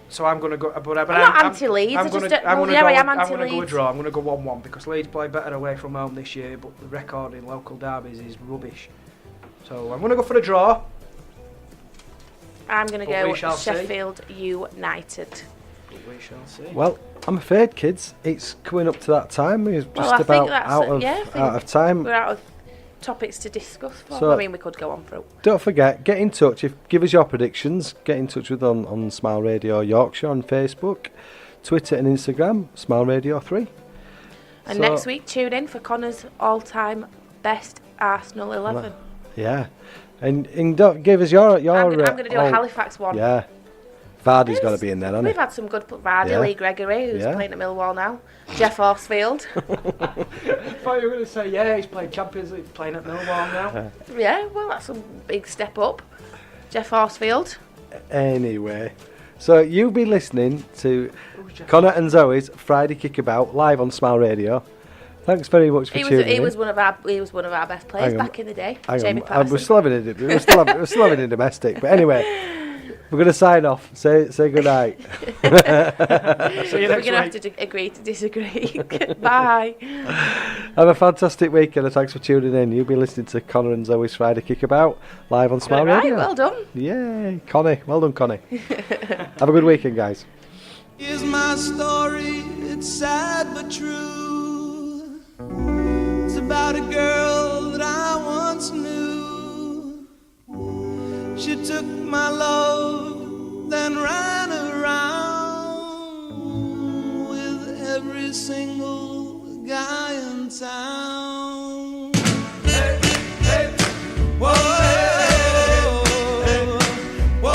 So I'm going to go. But I'm not anti-Leeds, I just don't- well, yeah, I am I'm going to go a anti-Leeds. draw. I'm going to go 1-1 because Leeds play better away from home this year, but the record in local derbies is rubbish. So I'm going to go for a draw. I'm going to But we go shall see. Sheffield United. But we shall see. Well, I'm afraid, kids, it's coming up to that time. We're just Well, I think about that's out it, of yeah, I think out of time. We're out of topics to discuss. So- I mean, we could go on for. Don't forget, get in touch. Give us your predictions. Get in touch with us on Smile Radio Yorkshire on Facebook, Twitter and Instagram, Smile Radio 3. And So- next week, tune in for Connor's all-time best Arsenal 11. Yeah. And don't give us your I'm going to do a Halifax one. Yeah. Vardy's got to be in there, hasn't We've he? had some good Vardy, Yeah. Lee Gregory, who's Yeah. playing at Millwall now. Jeff Horsfield. I thought you were going to say, yeah, he's played Champions League, playing at Millwall now. Yeah, well, that's a big step up. Jeff Horsfield. Anyway. So you'll be listening to Connor and Zoe's Friday Kickabout live on Smile Radio. Thanks very much for tuning in. He was one of our best players back in the day. Hang on, Jamie we're Patterson. still having a domestic. But anyway, we're going to sign off. Say good night. See you We're next going to have week. to agree to disagree. Bye. Have a fantastic weekend and thanks for tuning in. You'll be listening to Connor and Zoe's Friday Kickabout live on Smile Right, Radio. well done. Yay, Connie. Well done, Connie. Have a good weekend, guys. Here's my story, it's sad but true. It's about a girl that I once knew. She took my love, then ran around with every single guy in town. Hey, hey, whoa, whoa,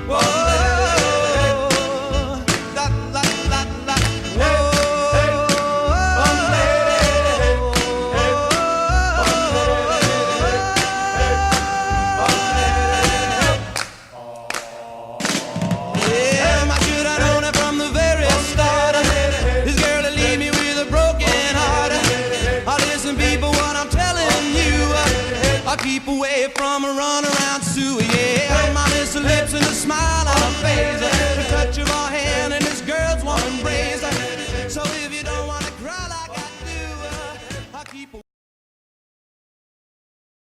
whoa, la, la, la, la, yeah, my should I known it from the very start. This girl will leave me with a broken heart. Listen, people, what I'm telling you, I keep away from a run around Sue. Yeah, my miss her lips and a smile on her face, the touch of her hand and this girl's warm embrace. So if you don't want